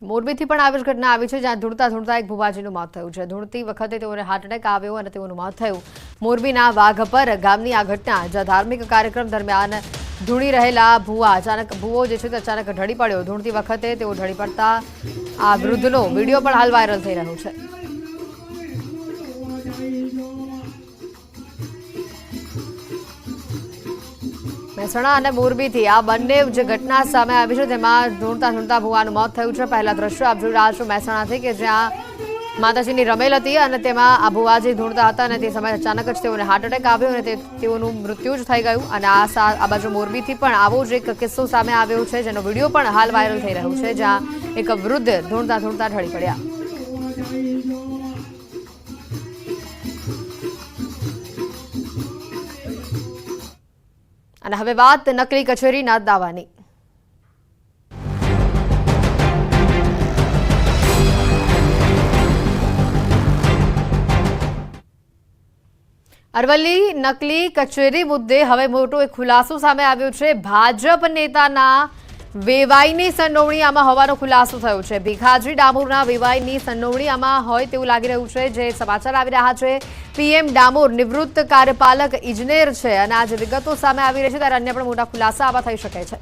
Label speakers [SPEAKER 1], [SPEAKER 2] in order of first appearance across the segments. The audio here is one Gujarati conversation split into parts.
[SPEAKER 1] મોરબીથી પણ આવી જ ઘટના આવી છે, જ્યાં ધૂળતા એક ભુવાજીનું મોત થયું છે। ધૂળતી વખતે તેઓને હાર્ટ એટેક આવ્યો અને તેઓનું મોત થયું। મોરબીના વાઘપર ગામની આ ઘટના, જ્યાં ધાર્મિક કાર્યક્રમ દરમિયાન ધૂણી રહેલા ભુવા ભુવો જે છે તે અચાનક ઢળી પડ્યો। ધૂળતી વખતે તેઓ ઢળી પડતા આ વૃદ્ધનો વિડીયો પણ હાલ વાયરલ થઈ રહ્યો છે। મહેસાણા અને મોરબીથી આ બંને જે ઘટના સામે આવી છે તેમાં ધૂળતા ભુવાનું મોત થયું છે। પહેલા દ્રશ્ય આપ જોઈ રહ્યા છો મહેસાણાથી, કે જ્યાં માતાજીની રમેલ હતી અને તેમાં આ ભુવાજી ધૂળતા હતા અને તે સમયે અચાનક જ તેઓને હાર્ટ એટેક આવ્યો અને તેઓનું મૃત્યુ જ થઈ ગયું। અને આ બાજુ મોરબીથી પણ આવો જ એક કિસ્સો સામે આવ્યો છે, જેનો વિડીયો પણ હાલ વાયરલ થઈ રહ્યો છે, જ્યાં એક વૃદ્ધ ધૂળતા ઢળી પડ્યા। અને હવે વાત નકલી કચેરીના દાવાની। અરવલ્લી નકલી કચેરી મુદ્દે હવે મોટો એક ખુલાસો સામે આવ્યો છે। ભાજપ નેતાના વેવાઈની સંડોવણી આમાં હોવાનો ખુલાસો થયો છે। ભીખાજી ડામોરના વેવાઈની સંડોવણી આમાં હોય તેવું લાગી રહ્યું છે। જે સમાચાર આવી રહ્યા છે, પીએમ ડામોર નિવૃત્ત કાર્યપાલક ઇજનેર છે અને આ જે વિગતો સામે આવી રહી છે ત્યારે અન્ય પણ મોટા ખુલાસા આવા થઈ શકે છે।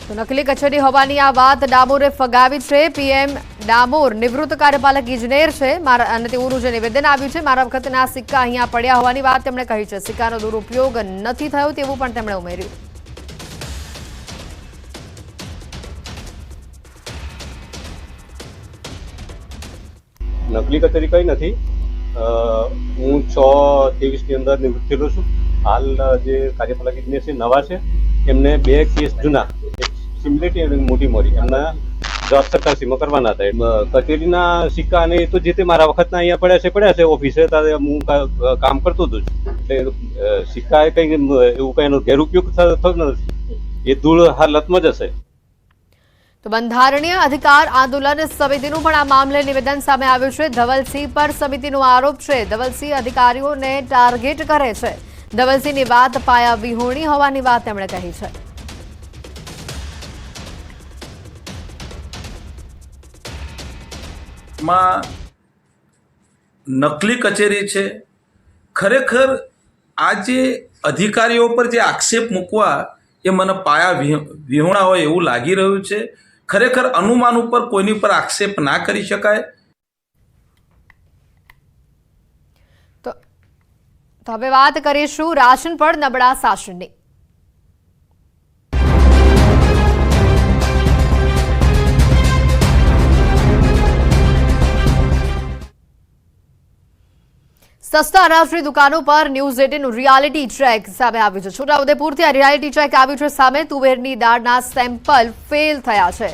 [SPEAKER 1] તો નકલી કચેરી હોવાની આ વાત ડામોરે ફગાવી છે। પીએમ ડામોર નિવૃત્ત કાર્યપાલક ઇજનેર છે અને તેઓનું જે નિવેદન આવ્યું છે, મારા વખતના સિક્કા અહીંયા પડ્યા હોવાની વાત તેમણે કહી છે। સિક્કાનો દુરુપયોગ નથી થયો તેવું પણ તેમણે ઉમેર્યું।
[SPEAKER 2] નકલી કચેરી કઈ નથી। હું 6/23 ની અંદર નિવૃત્ત થયેલો છું। હાલ જે કાર્યપાલક ઇજનેર છે નવા છે, એમને 2 કેસ જૂના, સિમ્યુલેટી અને મોટી મોરી એમના જવાબ સરકારશ્રીમાં કરવાના હતા। કચેરીના સિક્કા અને એ તો જે તે મારા વખતના અહીંયા પડ્યા છે ઓફિસે, ત્યારે હું કામ કરતો હતો, એટલે સિક્કા કઈ એવું કઈ એનો ગેરઉપયોગ થતો નથી, એ ધૂળ હાલતમાં જ હશે।
[SPEAKER 1] તો બંધારણીય અધિકાર આંદોલન સમિતિનું પણ આ મામલે નિવેદન સામે આવ્યું છે। ધવલસિંહ પર સમિતિનો આરોપ છે, ધવલસિંહ અધિકારીઓને ટાર્ગેટ કરે છે। ધવલસિંહની વાત પાયા વિહોણી હોવાની વાત તેમણે કહી છે।
[SPEAKER 3] માં નકલી કચેરી છે। ખરેખર આ જે અધિકારીઓ પર જે આક્ષેપ મૂકવા એ મને પાયા વિહોણા હોય એવું લાગી રહ્યું છે। ખરેખર અનુમાન ઉપર કોઈની પર આક્ષેપ ના કરી શકાય।
[SPEAKER 1] તો હવે વાત કરીશું રાશન પર નબળા શાસનની। સસ્તા અનાજની દુકાનો પર ન્યૂઝ 18 રિયાલિટી ચેક સામે આવ્યું છે। છોટાઉદેપુરથી આ રિયાલિટી ચેક આવ્યું છે સામે। તુવેરની દાળના સેમ્પલ ફેલ થયા છે।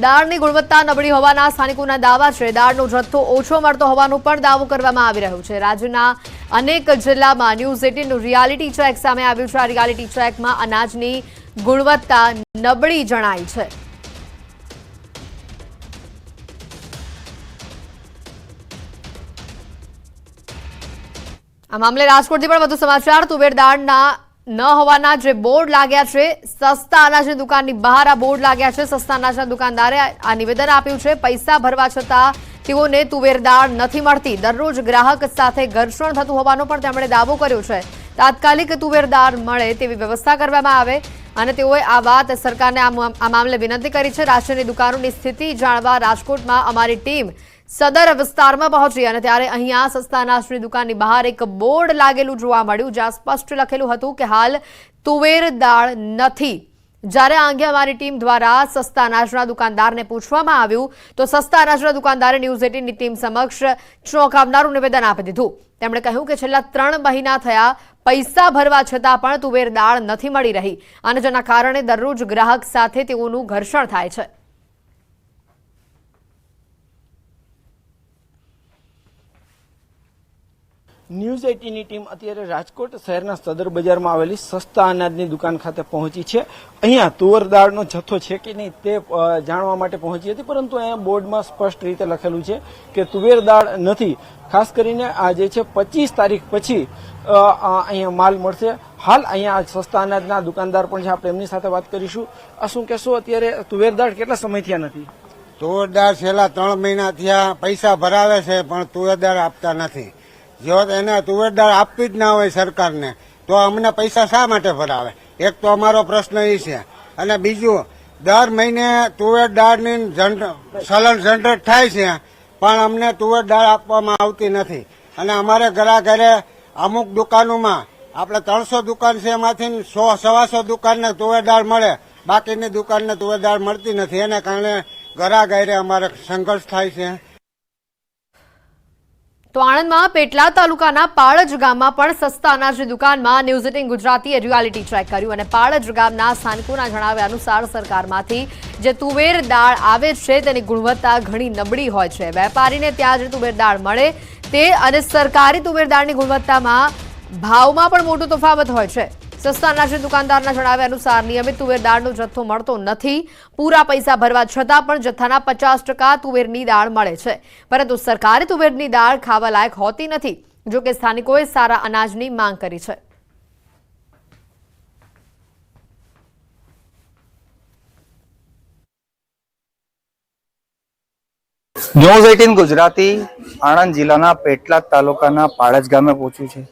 [SPEAKER 1] દાળની ગુણવત્તા નબળી હોવાના સ્થાનિકોના દાવા છે। દાળનો જથ્થો ઓછો મળતો હોવાનો પણ દાવો કરવામાં આવી રહ્યો છે। રાજ્યના અનેક જિલ્લામાં ન્યૂઝ 18 રિયાલિટી ચેક સામે આવ્યું છે। આ રિયાલિટી ચેકમાં અનાજની ગુણવત્તા નબળી જણાઈ છે। આ મામલે રાજકોટથી પણ વધુ સમાચાર। તુવેર દાળના ન હોવાના જે બોર્ડ લાગ્યા છે, સસ્તા અનાજની દુકાનની બહાર આ બોર્ડ લાગ્યા છે। સસ્તા અનાજના દુકાનદારે આ નિવેદન આપ્યું છે। પૈસા ભરવા છતાં તેઓને તુવેર દાળ નથી મળતી। દરરોજ ગ્રાહક સાથે ઘર્ષણ થતું હોવાનો પણ તેમણે દાવો કર્યો છે। તાત્કાલિક તુવેર દાળ મળે તેવી વ્યવસ્થા કરવામાં આવે અને તેઓએ આ વાત સરકારને આ મામલે વિનંતી કરી છે। રાશનની દુકાનોની સ્થિતિ જાણવા રાજકોટમાં અમારી ટીમ સદર વિસ્તારમાં પહોંચી અને ત્યારે અહીંયા સસ્તા અનાજની દુકાનની બહાર એક બોર્ડ લાગેલું જોવા મળ્યું, જ્યાં સ્પષ્ટ લખેલું હતું કે હાલ તુવેર દાળ નથી। જ્યારે આ અંગે અમારી ટીમ દ્વારા સસ્તા અનાજના દુકાનદારને પૂછવામાં આવ્યું તો સસ્તા અનાજના દુકાનદારે ન્યૂઝ 18ની ટીમ સમક્ષ ચોંકાવનારું નિવેદન આપી દીધું। તેમણે કહ્યું કે છેલ્લા 3 મહિના થયા પૈસા ભરવા છતાં પણ તુવેર દાળ નથી મળી રહી અને જેના કારણે દરરોજ ગ્રાહક સાથે તેઓનું ઘર્ષણ થાય છે।
[SPEAKER 4] ન્યૂઝ 18ની ટીમ અત્યારે રાજકોટ શહેરના સદર બજારમાં આવેલી સસ્તા અનાજની દુકાન ખાતે પહોંચી છે. અહીંયા તુવર દાળનો જથ્થો છે કે નહીં તે જાણવા માટે પહોંચી હતી, પરંતુ અહીંયા બોર્ડમાં સ્પષ્ટ રીતે લખેલું છે કે તુવેર દાળ નથી. ખાસ કરીને આ જે છે 25 તારીખ પછી અહીંયા માલ મળશે. હાલ અહીંયા સસ્તા અનાજના દુકાનદાર પણ છે, આપણે એમની સાથે વાત કરીશું. આ શું કહેશો, અત્યારે તુવેર દાળ કેટલા સમય થયા નથી?
[SPEAKER 5] તુવેર દાળ છેલ્લા 3 મહિના થયા પૈસા ભરાવે છે, પણ તુવેર દાળ આપતા નથી. જો એને તુવેર દાળ આપવી જ ના હોય સરકારને, તો અમને પૈસા શા માટે ભરાવે? એક તો અમારો પ્રશ્ન એ છે. અને બીજું, દર મહિને તુવેર દાળની ચલણ જનરેટ થાય છે, પણ અમને તુવેર દાળ આપવામાં આવતી નથી. અને અમારે ઘરે અમુક દુકાનોમાં, આપણે 300 દુકાન છે, એમાંથી 100-125 દુકાનને તુવેર દાળ મળે, બાકીની દુકાનને તુવેર દાળ મળતી નથી. એને કારણે ઘરે અમારે સંઘર્ષ થાય છે.
[SPEAKER 1] તો આણંદમાં પેટલા તાલુકાના પાળજ ગામમાં પણ સસ્તા અનાજની દુકાનમાં ન્યૂઝ 18 ગુજરાતીએ રિયાલિટી ચેક કર્યું અને પાળજ ગામના સ્થાનિકોના જણાવ્યા અનુસાર સરકારમાંથી જે તુવેર દાળ આવે છે તેની ગુણવત્તા ઘણી નબળી હોય છે. વેપારીને ત્યાં જે તુવેર દાળ મળે તે અને સરકારી તુવેર દાળની ગુણવત્તામાં ભાવમાં પણ મોટો તફાવત હોય છે. સસ્તા અનાજની દુકાનદારના જણાવ્યા અનુસાર નિયમિત તુવેર દાળનો જથ્થો મળતો નથી. પૂરા પૈસા ભરવા છતાં પણ જથ્થાના 50% તુવેરની દાળ મળે છે, પરંતુ સરકારી તુવેરની દાળ ખાવા લાયક હોતી નથી. જો કે સ્થાનિકોએ સારા અનાજની માંગ કરી છે.
[SPEAKER 6] ન્યૂઝ 18 ગુજરાતી આણંદ જિલ્લાના પેટલાદ તાલુકાના પાળજ ગામે પહોંચ્યું છે.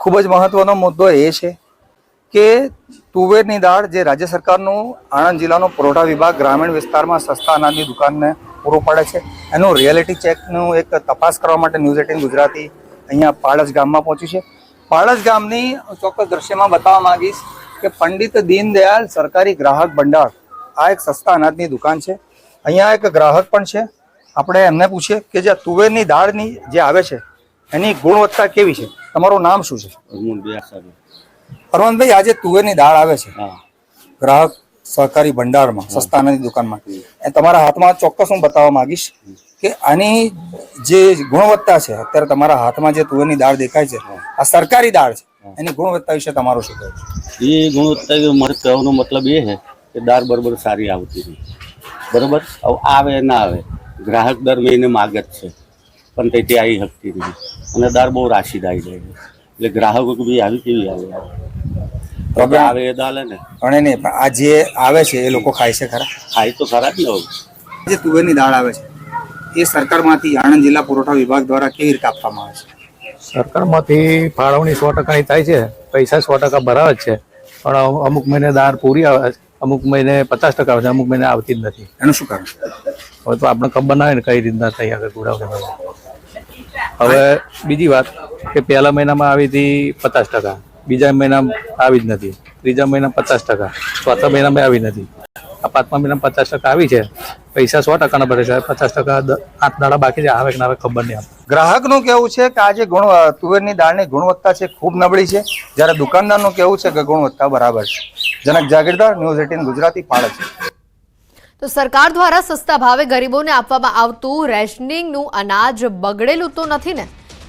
[SPEAKER 6] ખૂબ જ મહત્વનો મુદ્દો એ છે કે તુવેરની દાળ જે રાજ્ય સરકારનું આણંદ જિલ્લાનો પુરવઠા વિભાગ ગ્રામીણ વિસ્તારમાં સસ્તા અનાજની દુકાનને પૂરું પાડે છે, એનું રિયાલિટી ચેકનું એક તપાસ કરવા માટે ન્યૂઝ 18 ગુજરાતી અહીંયા પાળજ ગામમાં પહોંચ્યું છે. પાળજ ગામની ચોક્કસ દ્રશ્યમાં બતાવવા માંગીશ કે પંડિત દીનદયાળ સરકારી ગ્રાહક ભંડાર આ એક સસ્તા અનાજની દુકાન છે. અહીંયા એક ગ્રાહક પણ છે, આપણે એમને પૂછીએ કે જે તુવેરની દાળની જે આવે છે એની ગુણવત્તા કેવી છે. તમારું નામ શું છે? અરવંતભાઈ, આજે તુવેરની દાળ આવે છે ગ્રાહક સહકારી ભંડારમાં સસ્તા અનાજની દુકાનમાં, એ તમારા હાથમાં ચોક્કસ હું બતાવવા માંગીશ કે આની જે ગુણવત્તા છે, અત્યારે તમારા હાથમાં જે તુવેરની દાળ દેખાય છે આ સરકારી દાળ છે, એની ગુણવત્તા વિશે તમારું શું કહેવું?
[SPEAKER 7] એ ગુણવત્તા મારે કહેવાનો મતલબ એ છે કે દાળ બરોબર સારી આવતી નહીં. બરોબર, હવે આવે ના આવે, ગ્રાહક દર મહિને માગે જ છે, પણ તેથી આવી શકતી નહીં. અને દાળ બહુ રાશિદ આવી જાય છે, એટલે ગ્રાહકો બી આવી કેવી આવે આવે એ દાળ ને
[SPEAKER 6] પણ નહીં, પણ આ જે આવે છે એ લોકો ખાય છે ખરા?
[SPEAKER 7] ખાય તો ખરા જ ને.
[SPEAKER 6] જે તુવેરની દાળ આવે છે એ સરકારમાંથી આણંદ જિલ્લા પુરવઠા વિભાગ દ્વારા કેવી રીતે આપવામાં આવે છે?
[SPEAKER 8] સરકારમાંથી ફાળવણી 100%ની થાય છે, પૈસા 100% ભરાવે જ છે, પણ અમુક મહિને દાળ પૂરી આવે છે, અમુક મહિને 50% આવે છે, અમુક મહિને આવતી જ નથી.
[SPEAKER 6] એનું શું કારણ?
[SPEAKER 8] હવે તો આપણે ખબર ના હોય ને કઈ રીતના થઈ આગળ ગુડાવશે. હવે બીજી વાત કે પહેલા મહિનામાં આવી હતી 50%, બીજા મહિનામાં આવી જ નથી, ત્રીજા મહિનામાં 50%, ચોથા મહિનામાં આવી નથી, આ 5મા મહિનામાં 50% આવી છે. પૈસા 100%ના ભરે છે, 50% 8 દાડા બાકી છે, આવે કે ના આવે ખબર નહીં.
[SPEAKER 6] ગ્રાહકનું કેવું છે કે આ જે તુવેરની દાળની ગુણવત્તા છે ખૂબ નબળી છે, જ્યારે દુકાનદારનું કેવું છે કે ગુણવત્તા બરાબર છે. જનક જાગીરદાર, ન્યૂઝ 18 ગુજરાતી, પાળજ.
[SPEAKER 1] તો સરકાર દ્વારા સસ્તા ભાવે ગરીબોને આપવામાં આવતું રેશનિંગનું અનાજ બગડેલું તો નથી ને?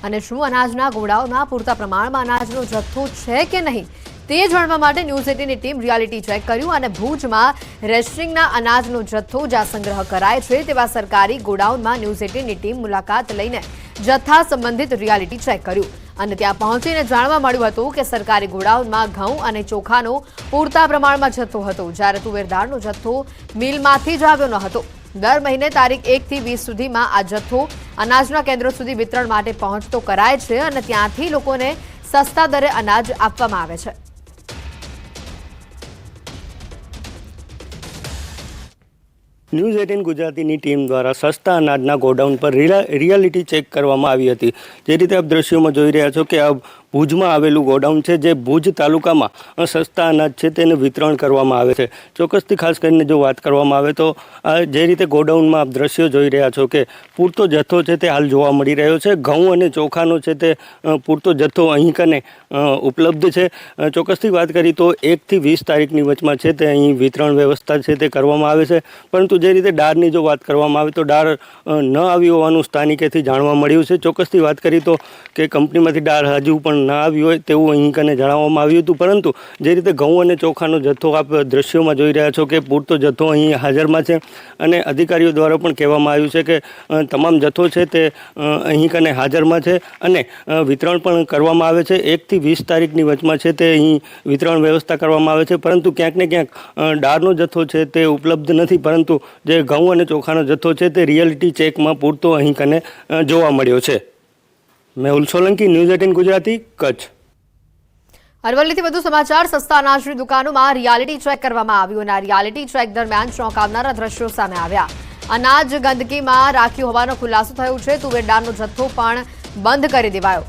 [SPEAKER 1] અને શું અનાજના ગોડાઉનમાં પૂરતા પ્રમાણમાં અનાજનો જથ્થો છે કે નહીં તે જાણવા માટે ન્યૂઝ 18ની ટીમ રિયાલિટી ચેક કર્યું અને ભુજમાં રેશનિંગના અનાજનો જથ્થો જ્યાં સંગ્રહ કરાય છે તેવા સરકારી ગોડાઉનમાં ન્યૂઝ 18ની ટીમ મુલાકાત લઈને જથ્થા સંબંધિત રિયાલિટી ચેક કર્યું અને ત્યાં પહોંચીને જાણવા મળ્યું હતું કે સરકારી ગોડાઉનમાં ઘઉં અને ચોખાનો પૂરતા પ્રમાણમાં જથ્થો હતો, જ્યારે તુવેર દાળનો જથ્થો મિલમાંથી જ આવ્યો ન હતો. દર મહિને તારીખ 1 થી 20 સુધીમાં આ જથ્થો અનાજના કેન્દ્રો સુધી વિતરણ માટે પહોંચતો કરાય છે અને ત્યાંથી લોકોને સસ્તા દરે અનાજ આપવામાં આવે છે.
[SPEAKER 4] ન્યૂઝ 18 ગુજરાતીની ટીમ દ્વારા સસ્તા અનાજના ગોડાઉન પર રિયાલિટી ચેક કરવામાં આવી હતી. જે રીતે આપ દ્રશ્યોમાં જોઈ રહ્યા છો કે આ
[SPEAKER 9] ભુજમાં આવેલું ગોડાઉન છે, જે ભુજ તાલુકામાં સસ્તા અનાજ છે તેને વિતરણ કરવામાં આવે છે. ચોક્કસથી ખાસ કરીને જો વાત કરવામાં આવે તો જે રીતે ગોડાઉનમાં આપ દ્રશ્યો જોઈ રહ્યા છો કે પૂરતો જથ્થો છે તે હાલ જોવા મળી રહ્યો છે. ઘઉં અને ચોખાનો છે તે પૂરતો જથ્થો અહીં કને ઉપલબ્ધ છે. ચોક્કસથી વાત કરી તો 1 થી 20 તારીખની વચમાં છે તે અહીં વિતરણ વ્યવસ્થા છે તે કરવામાં આવે છે. પરંતુ જે રીતે દાળની જો વાત કરવામાં આવે તો દાળ ન આવી હોવાનું સ્થાનિકેથી જાણવા મળ્યું છે. ચોક્કસથી વાત કરી તો કે કંપનીમાંથી દાળ હજુ પણ ના આવી હોય તેવું અહીં કને જણાવવામાં આવ્યું હતું. પરંતુ જે રીતે ઘઉં અને ચોખાનો જથ્થો આપ દ્રશ્યોમાં જોઈ રહ્યા છો કે પૂરતો જથ્થો અહીં હાજરમાં છે અને અધિકારીઓ દ્વારા પણ કહેવામાં આવ્યું છે કે તમામ જથ્થો છે તે અહીં કને હાજરમાં છે અને વિતરણ પણ કરવામાં આવે છે. 1 થી 20 તારીખની વચમાં છે તે અહીં વિતરણ વ્યવસ્થા કરવામાં આવે છે. પરંતુ ક્યાંક ને ક્યાંક દાળનો જથ્થો છે તે ઉપલબ્ધ નથી. પરંતુ જે ઘઉં અને ચોખાનો જથ્થો છે તે રિયાલિટી ચેકમાં પૂરતો અહીં કને જોવા મળ્યો છે. મેહુલ સોલંકી, ન્યૂઝ 18 ગુજરાતી, કચ્છ.
[SPEAKER 1] અરવલ્લીથી વધુ સમાચાર. સસ્તા અનાજની દુકાનોમાં રિયાલિટી ચેક કરવામાં આવ્યું અને આ રિયાલિટી ચેક દરમિયાન ચોંકાવનારા દ્રશ્યો સામે આવ્યા. અનાજ ગંદકીમાં રાખ્યું હોવાનો ખુલાસો થયો છે. તુવેર દાળનો જથ્થો પણ બંધ કરી દેવાયો.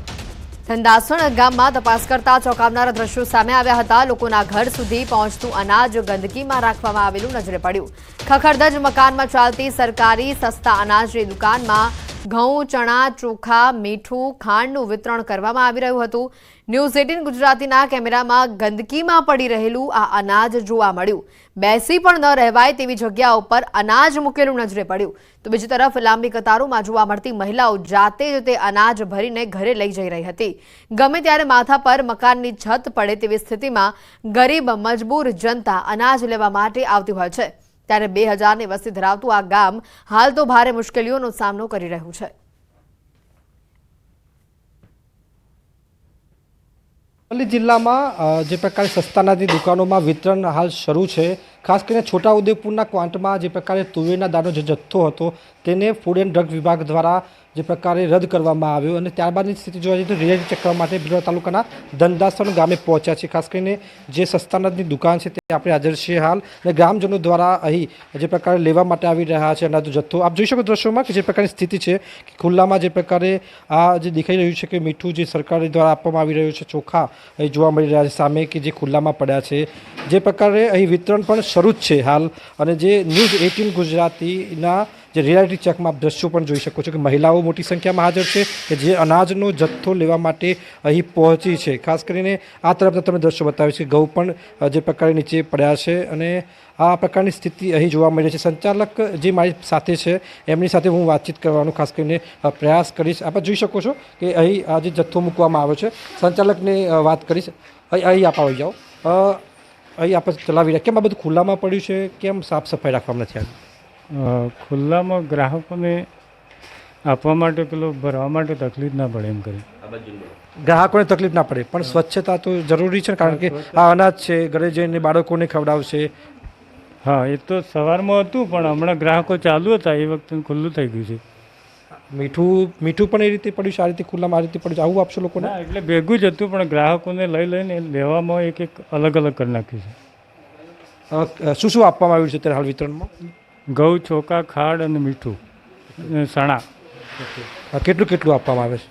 [SPEAKER 1] ધંધાસણ ગામમાં તપાસ કરતા ચોંકાવનારા દ્રશ્યો સામે આવ્યા હતા. લોકોના ઘર સુધી પહોંચતું અનાજ ગંદકીમાં રાખવામાં આવેલું નજરે પડ્યું. ખખડધજ મકાનમાં ચાલતી સરકારી સસ્તા અનાજની દુકાનમાં ઘઉં, ચણા, ચોખા, મીઠું, ખાંડનું વિતરણ કરવામાં આવી રહ્યું હતું. ન્યૂઝ 18 ગુજરાતીના કેમેરામાં ગંદકીમાં પડી રહેલું આ અનાજ જોવા મળ્યું. બેસી પણ ન રહેવાય તેવી જગ્યા ઉપર અનાજ મૂકેલું નજરે પડ્યું. તો બીજી તરફ લાંબી કતારોમાં જોવા મળતી મહિલાઓ જાતે જ તે અનાજ ભરીને ઘરે લઈ જઈ રહી હતી. ગમે ત્યારે માથા પર મકાનની છત પડે તેવી સ્થિતિમાં ગરીબ મજબૂર જનતા અનાજ લેવા માટે આવતી હોય છે. ત્યારે 2000ની વસ્તી ધરાવતું આ ગામ હાલ તો ભારે મુશ્કેલીઓનો સામનો કરી રહ્યું છે.
[SPEAKER 10] અરવલ્લી જિલ્લામાં જે પ્રકારે સસ્તા અનાજની દુકાનોમાં વિતરણ હાલ શરૂ છે. ખાસ કરીને છોટાઉદેપુરના ક્વાંટમાં જે પ્રકારે તુવેરના દાળનો જે જથ્થો હતો તેને ફૂડ એન્ડ ડ્રગ વિભાગ દ્વારા જે પ્રકારે રદ કરવામાં આવ્યો અને ત્યારબાદની સ્થિતિ જોવા જઈએ તો રિયાલિટી ચેક કરવા માટે બિલોડા તાલુકાના ધંધાસણ ગામે પહોંચ્યા છે. ખાસ કરીને જે સસ્તા અનાજની દુકાન છે તે આપણે હાજર છીએ હાલ અને ગ્રામજનો દ્વારા અહીં જે પ્રકારે લેવા માટે આવી રહ્યા છે અનાજનો જથ્થો. આપ જોઈ શકો દ્રશ્યોમાં કે જે પ્રકારની સ્થિતિ છે કે ખુલ્લામાં જે પ્રકારે આ જે દેખાઈ રહ્યું છે કે મીઠું જે સરકાર દ્વારા આપવામાં આવી રહ્યું છે, ચોખા અહીં જોવા મળી રહ્યા છે સામે કે જે ખુલ્લામાં પડ્યા છે. જે પ્રકારે અહીં વિતરણ પણ શરૂ જ છે હાલ. અને જે ન્યૂઝ 18 ગુજરાતીના જે રિયાલિટી ચેકમાં આપ દ્રશ્યો પણ જોઈ શકો છો કે મહિલાઓ મોટી સંખ્યામાં હાજર છે કે જે અનાજનો જથ્થો લેવા માટે અહીં પહોંચી છે. ખાસ કરીને આ તરફના તમે દ્રશ્યો બતાવ્યું છે ઘઉં પણ જે પ્રકારે નીચે પડ્યા છે અને આ પ્રકારની સ્થિતિ અહીં જોવા મળી છે. સંચાલક જે મારી સાથે છે એમની સાથે હું વાતચીત કરવાનો ખાસ કરીને પ્રયાસ કરીશ. આપ જોઈ શકો છો કે અહીં આ જે જથ્થો મૂકવામાં આવ્યો છે સંચાલકને વાત કરીશ. અહીં આપ આવી જાઓ. અહીં આપણે ચલાવી રહ્યા કેમ આ બધું ખુલ્લામાં પડ્યું છે, કેમ સાફ સફાઈ રાખવામાં નથી આવી?
[SPEAKER 11] ખુલ્લામાં ગ્રાહકોને આપવા માટે પેલો ભરવા માટે તકલીફ ના પડે એમ કરી.
[SPEAKER 10] ગ્રાહકોને તકલીફ ના પડે પણ સ્વચ્છતા તો જરૂરી છે કારણ કે આ અનાજ છે ઘરે જઈને બાળકોને ખવડાવશે.
[SPEAKER 11] હા, એ તો સવારમાં હતું પણ હમણાં ગ્રાહકો ચાલુ હતા એ વખતે ખુલ્લું થઈ ગયું છે.
[SPEAKER 10] મીઠું પણ એ રીતે પડ્યું છે, આ રીતે ખુલ્લામાં આ રીતે પડ્યું છે, આવું આપશો લોકોને?
[SPEAKER 11] ના, એટલે ભેગું જ હતું પણ ગ્રાહકોને લઈને લેવામાં એક અલગ અલગ કરી નાખ્યું
[SPEAKER 10] છે. શું શું આપવામાં આવ્યું છે અત્યારે હાલ વિતરણમાં?
[SPEAKER 11] ઘઉં, ચોખા, ખાડ અને મીઠું, ચણા.
[SPEAKER 10] કેટલું આપવામાં આવે છે?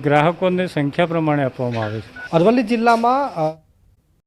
[SPEAKER 11] ગ્રાહકોને સંખ્યા પ્રમાણે આપવામાં આવે છે.
[SPEAKER 10] અરવલ્લી જિલ્લામાં